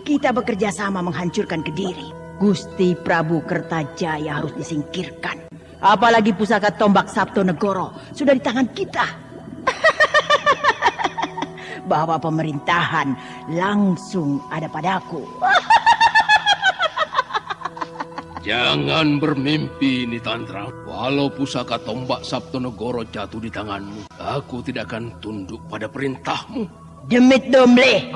Kita bekerja sama menghancurkan Kediri. Gusti Prabu Kertajaya harus disingkirkan. Apalagi pusaka tombak Sabto Negoro sudah di tangan kita. Bahwa pemerintahan langsung ada padaku.
Jangan bermimpi, Nitandrang. Walau pusaka tombak Sabto Negoro jatuh di tanganmu, aku tidak akan tunduk pada perintahmu.
Demit Domble.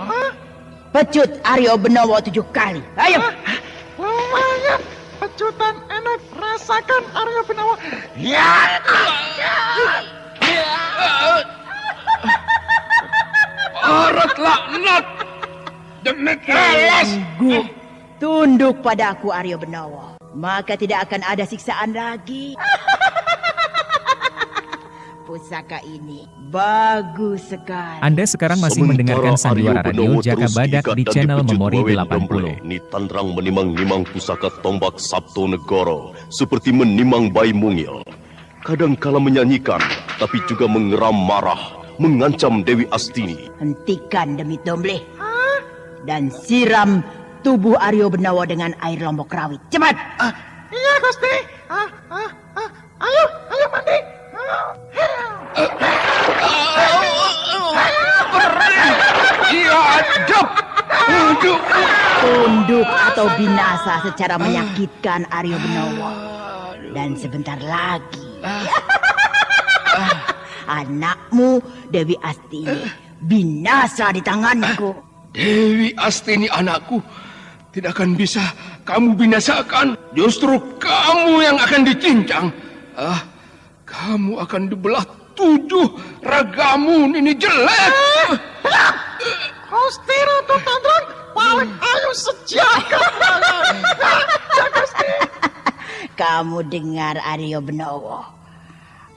Pecut Aryo Benowo 7 kali. Ayo.
Lumayan, pecutan enak. Rasakan Aryo Benowo. Ya.
Arat laknat. Demit
Domble. Tunduk padaku Aryo Benowo. Maka tidak akan ada siksaan lagi. Pusaka ini bagus sekali.
Anda sekarang masih mendengarkan Sandiwara Radio Jaka Badak di channel Memori 80.
Nitandrang menimang-nimang pusaka tombak Sabto Negoro seperti menimang bayi mungil. Kadangkala menyanyikan, tapi juga mengeram marah, mengancam Dewi Astini.
Hentikan Demit Domble. Dan siram tubuh Aryo Benowo dengan air lombok rawit. Cepat!
Iya, Gusti. Ayo mandi.
Iya, adab.
Tunduk atau binasa secara menyakitkan, Aryo Benowo. Dan sebentar lagi anakmu Dewi Astini binasa di tanganku.
Dewi Astini anakku tidak akan bisa kamu binasakan. Justru kamu yang akan dicincang. Kamu akan dibelah 7 ragamu ini jelek.
Gusti Ratu Tandron paling ayu sejagat.
Kamu dengar, Aryo Benowo,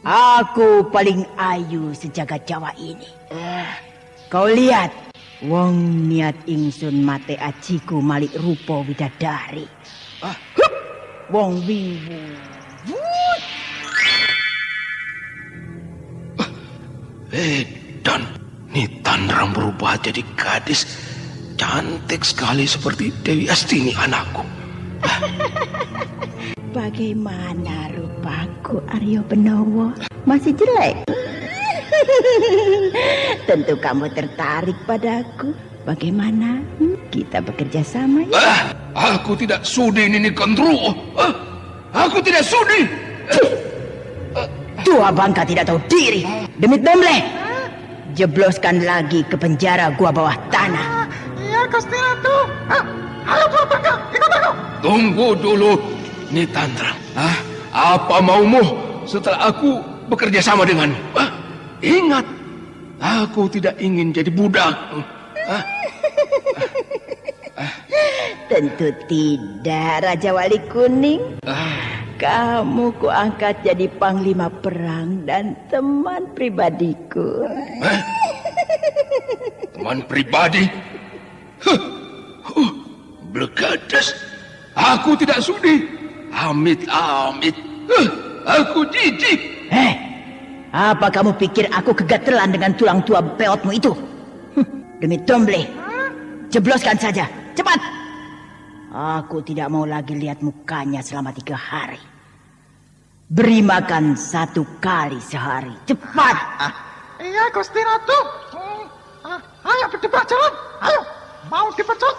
aku paling ayu sejagat Jawa ini. Kau lihat, wong niat ingsun mate ajiku malik rupa widadari. Wong wiwu.
Dan Nitanrang berubah jadi gadis cantik sekali seperti Dewi Astini anakku.
Bagaimana rupaku, Aryo Benowo? Masih jelek? Tentu kamu tertarik padaku. Bagaimana? Kita bekerja sama ya?
Aku tidak sudi, Nini Gendruwo. Aku tidak sudi.
Tua bangka tidak tahu diri. Demi Domble, jebloskan lagi ke penjara gua bawah tanah.
Iya, Gusti Ratu. Ayo tua bangka, ikut aku.
Tunggu dulu, Nitanrang. Apa maumu setelah aku bekerja sama denganmu? Ingat, aku tidak ingin jadi budak.
Tentu tidak, Raja Wali Kuning. Kamu kuangkat jadi panglima perang dan teman pribadiku.
Teman pribadi? Blegadas. Aku tidak sudi. Amit-amit. Aku jijik.
Apa kamu pikir aku kegatelan dengan tulang tua peotmu itu? Demi Domble, jebloskan saja. Cepat. Aku tidak mau lagi lihat mukanya selama 3 hari. Beri makan 1 kali sehari. Cepat.
Iya, Gusti Ratu. Ayo berdebat jalan. Ayo, mau dipecut.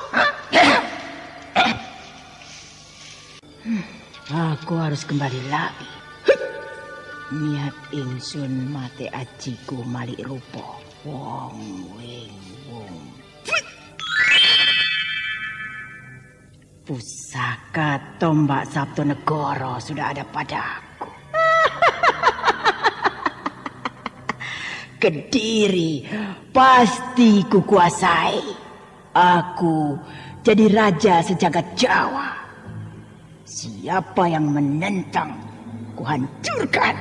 Aku harus kembali lagi. Niat ingsun mate ajiku malik rupo. Wong wing wong. Pusaka tombak Sabtonegoro sudah ada padaku. Kediri pasti kukuasai. Aku jadi raja sejagat Jawa. Siapa yang menentang, kuhancurkan.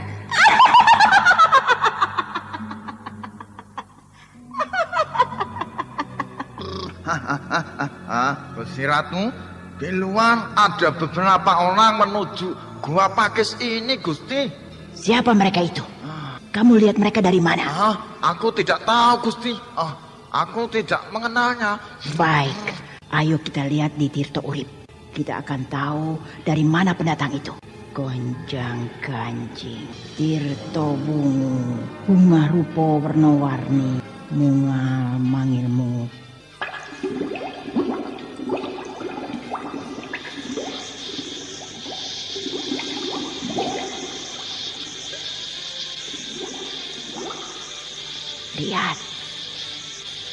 Gusti Ratu, di luar ada beberapa orang menuju Gua Pakis ini, Gusti.
Siapa mereka itu? Kamu lihat mereka dari mana?
Aku tidak tahu, Gusti. Aku tidak mengenalnya.
Baik, ayo kita lihat di Tirto Urip. Kita akan tahu dari mana pendatang itu. Gonjang ganjing, Tirto bungu, bunga rupo warna-warni, mungal mangilmu.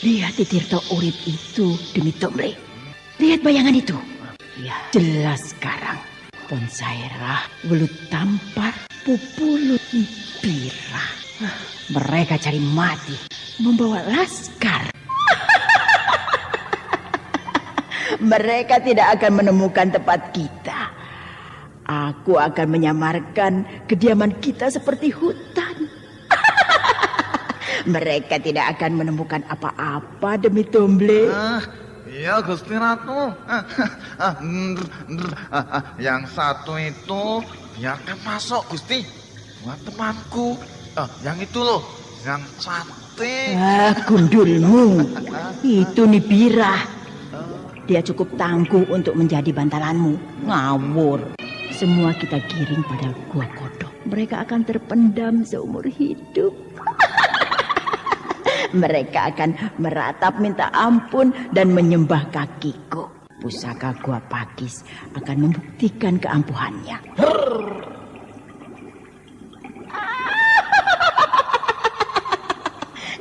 Lihat di Tirto Urip itu, Demi Domble. Lihat bayangan itu. Ya, jelas sekarang. Ponsairah, Welut Tampar, Pupulut Birah. Mereka cari mati, membawa laskar. Mereka tidak akan menemukan tempat kita. Aku akan menyamarkan kediaman kita seperti hutan. Mereka tidak akan menemukan apa-apa, Demi Domble.
Iya, Gusti Ratu. Yang satu itu biarkan masuk, Gusti. Buat temanku. Yang itu loh, yang sate.
Gundulmu. Itu Nibirah. Dia cukup tangguh untuk menjadi bantalanmu. Ngawur. Semua kita giring pada Gua Kodok. Mereka akan terpendam seumur hidup. Mereka akan meratap minta ampun dan menyembah kakiku. Pusaka Gua Pakis akan membuktikan keampuhannya.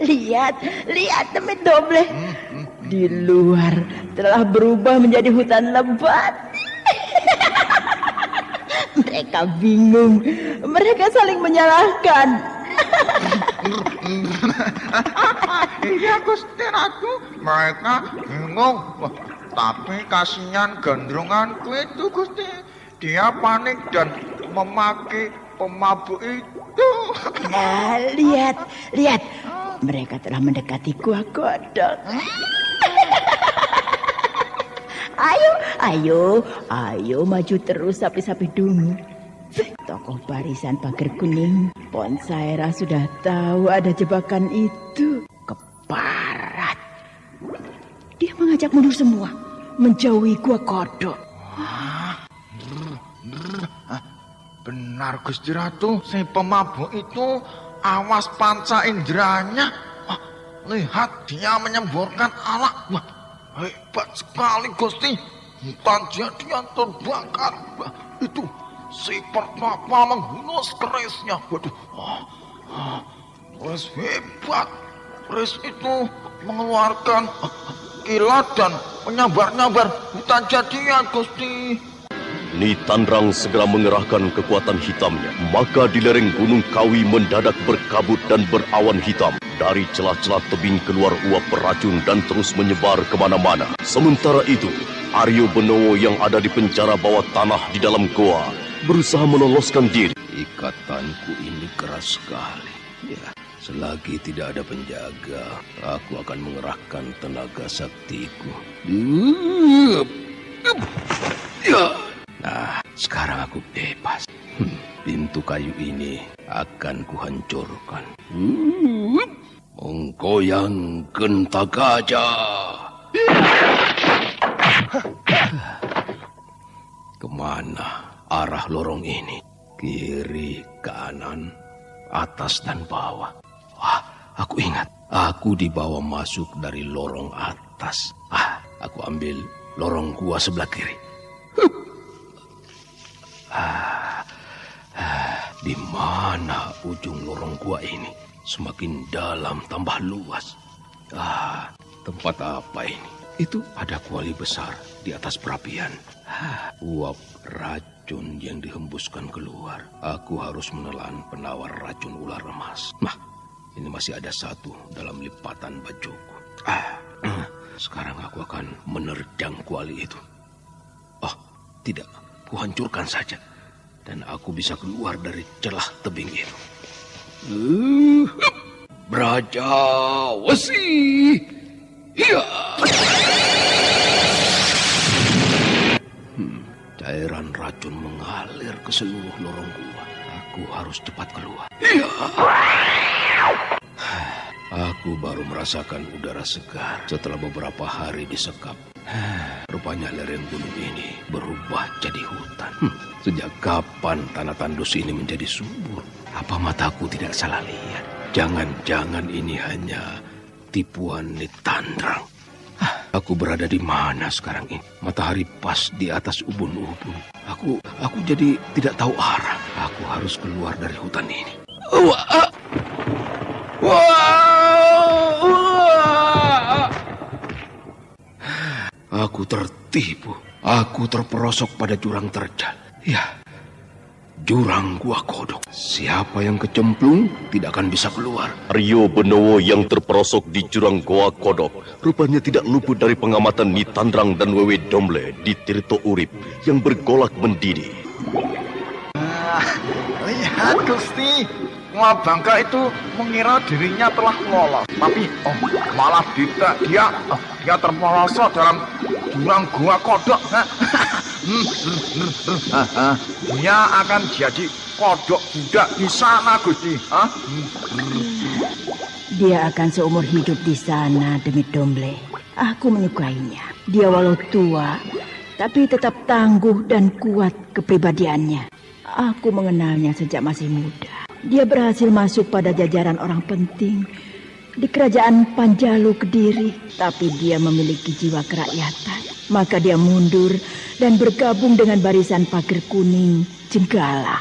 Lihat Demit Domble. Di luar telah berubah menjadi hutan lebat. Mereka bingung. Mereka saling menyalahkan.
Iya Gusti Ratu, mereka bingung. Tapi kasihan gandrunganku itu Gusti. Dia panik dan memaki pemabuk itu.
Nah, lihat. Mereka telah mendekati Gua Kodok. Ayo maju terus sapi-sapi dungu. Tokoh barisan pagar kuning, Ponsaira sudah tahu ada jebakan itu. Keparat. Dia mengajak mundur semua, menjauhi Gua Kodok.
Benar Gusti Ratu, si pemabuk itu awas panca inderanya. Lihat dia menyemburkan arak. Wah, hebat sekali Gusti. Hutan jadian terbakar. Itu si pertapa menghunus kerisnya. Waduh, keris hebat. Keris itu mengeluarkan kilat dan menyambar-nyambar hutan jadian Gusti.
Nitandrang segera mengerahkan kekuatan hitamnya. Maka di lereng Gunung Kawi mendadak berkabut dan berawan hitam. Dari celah-celah tebing keluar uap beracun dan terus menyebar kemana-mana. Sementara itu, Aryo Benowo yang ada di penjara bawah tanah di dalam goa berusaha meloloskan diri.
Ikatanku ini keras sekali. Ya, selagi tidak ada penjaga, aku akan mengerahkan tenaga saktiku. Ya. Nah, sekarang aku bebas. Pintu kayu ini akan kuhancurkan. Menggoyang genta gajah. Kemana arah lorong ini? Kiri, kanan, atas dan bawah. Wah, aku ingat. Aku dibawa masuk dari lorong atas. Aku ambil lorong gua sebelah kiri. Di mana ujung lorong gua ini? Semakin dalam tambah luas. Tempat apa ini? Itu ada kuali besar di atas perapian. Uap racun yang dihembuskan keluar. Aku harus menelan penawar racun ular emas. Nah, ini masih ada satu dalam lipatan bajuku. Sekarang aku akan menerjang kuali itu. Tidak, kuhancurkan saja. Dan aku bisa keluar dari celah tebing itu. Braja Wesi. Iya. Cairan racun mengalir ke seluruh lorong gua. Aku harus cepat keluar. Iya. Aku baru merasakan udara segar setelah beberapa hari disekap. Rupanya lereng gunung ini berubah jadi hutan. Sejak kapan tanah tandus ini menjadi subur? Apa mataku tidak salah lihat? Jangan-jangan ini hanya tipuan Nitandrang. Aku berada di mana sekarang ini? Matahari pas di atas ubun-ubun. Aku jadi tidak tahu arah. Aku harus keluar dari hutan ini. Aku tertipu. Aku terperosok pada jurang terjal. Ya, jurang Gua Kodok. Siapa yang kecemplung tidak akan bisa keluar.
Aryo Benowo yang terperosok di jurang Goa Kodok rupanya tidak luput dari pengamatan Nitandrang dan Wewe Domble di Tirto Urip yang bergolak mendidih.
Lihat Gusti, Gua Bangka itu mengira dirinya telah lolos, tapi malah tidak. Dia terperosok dalam jurang Gua Kodok. Dia akan jadi kodok budak di sana, Gusti.
Dia akan seumur hidup di sana demi Domble. Aku menyukainya. Dia walau tua, tapi tetap tangguh dan kuat kepribadiannya. Aku mengenalnya sejak masih muda. Dia berhasil masuk pada jajaran orang penting di kerajaan Panjalu Kediri, tapi dia memiliki jiwa kerakyatan. Maka dia mundur dan bergabung dengan barisan pager kuning Jenggala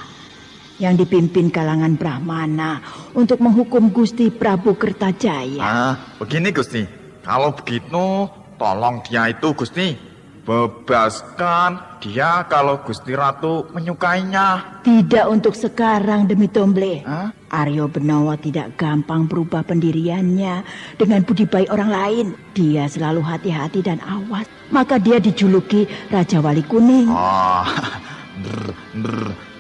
yang dipimpin kalangan Brahmana untuk menghukum Gusti Prabu Kertajaya.
Begini Gusti, kalau begitu tolong dia itu Gusti, bebaskan dia kalau Gusti Ratu menyukainya.
Tidak untuk sekarang Demi Tomble. Aryo Benowo tidak gampang berubah pendiriannya dengan budi baik orang lain. Dia selalu hati-hati dan awas. Maka dia dijuluki Raja Wali Kuning.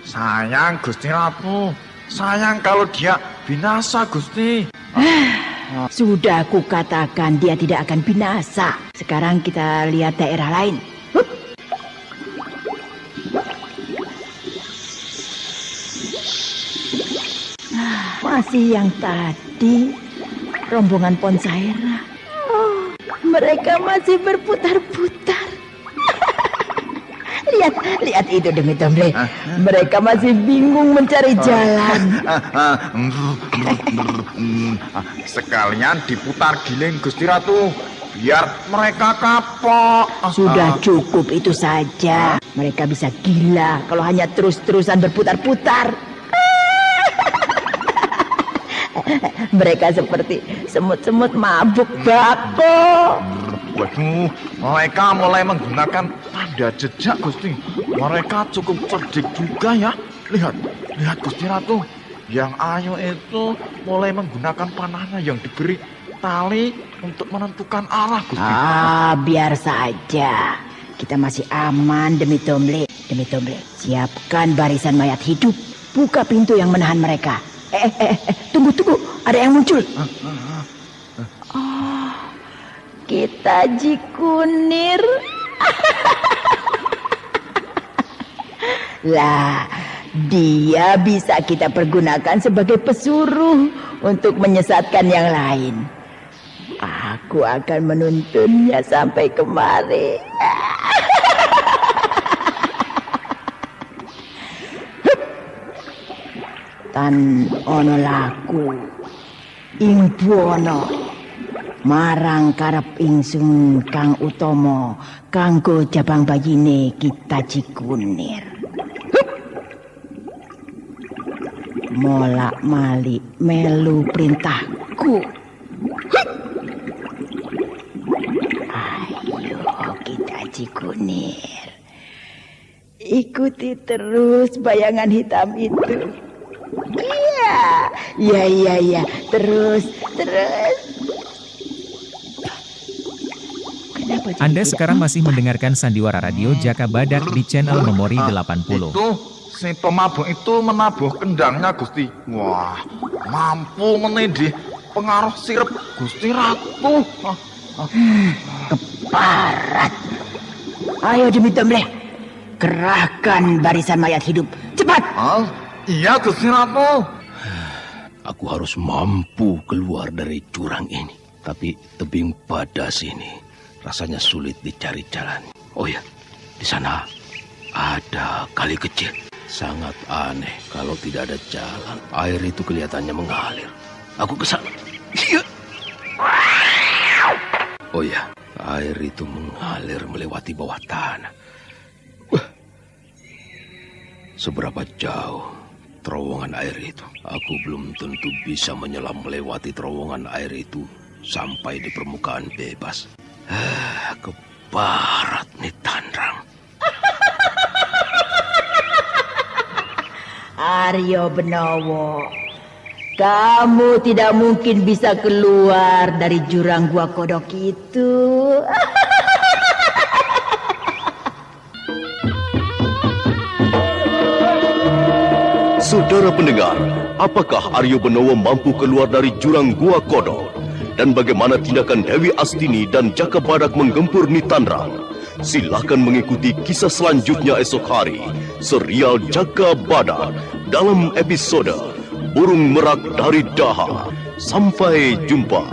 Sayang Gusti Ratu, sayang kalau dia binasa Gusti.
Sudah aku katakan dia tidak akan binasa. Sekarang kita lihat daerah lain. Masih yang tadi, rombongan Ponsaera. Mereka masih berputar-putar. Lihat itu Demi Tomble. Mereka masih bingung mencari jalan.
Sekalian diputar giling Gusti Ratu, biar mereka kapok.
Sudah cukup itu saja. Mereka bisa gila kalau hanya terus-terusan berputar-putar. Mereka seperti semut-semut mabuk bako.
Waduh, mereka mulai menggunakan tanda jejak Gusti. Mereka cukup cerdik juga ya. Lihat Gusti Ratu. Yang Ayu itu mulai menggunakan panahnya yang diberi tali untuk menentukan arah Gusti.
Biar saja. Kita masih aman Demi Tomble. Demi Tomble, siapkan barisan mayat hidup. Buka pintu yang menahan mereka. Tunggu. Ada yang muncul. Kita Jikunir. Lah, dia bisa kita pergunakan sebagai pesuruh untuk menyesatkan yang lain. Aku akan menuntunnya sampai kemari. Tan ono laku ing buana marang karep ingsun Kang Utomo kanggo jabang bayine kita Jikunir. Molak malik melu perintahku. Ayo kita Jikunir, ikuti terus bayangan hitam itu. Iya. Terus.
Anda sekarang masih mendengarkan Sandiwara Radio Jaka Badak di channel Memori 80.
Itu si pemabuk itu menabuh kendangnya Gusti. Wah, mampu menindih pengaruh sirep Gusti Ratu.
Keparat. Ayo Demi Tomble, kerahkan barisan mayat hidup. Cepat.
Iya Gusti Ratu.
Aku harus mampu keluar dari jurang ini. Tapi tebing padas ini rasanya sulit dicari jalan. Oh ya, di sana ada kali kecil. Sangat aneh kalau tidak ada jalan. Air itu kelihatannya mengalir. Aku ke sana. Oh ya, air itu mengalir melewati bawah tanah. Seberapa jauh terowongan air itu? Aku belum tentu bisa menyelam melewati terowongan air itu sampai di permukaan bebas. Keparat nih Tandrang.
Aryo Benowo, kamu tidak mungkin bisa keluar dari jurang gua kodok itu.
Saudara pendengar, apakah Aryo Benowo mampu keluar dari jurang Gua Kodok? Dan bagaimana tindakan Dewi Astini dan Jaka Badak menggempur Nitandrang? Silakan mengikuti kisah selanjutnya esok hari, serial Jaka Badak dalam episode Burung Merak dari Daha. Sampai jumpa.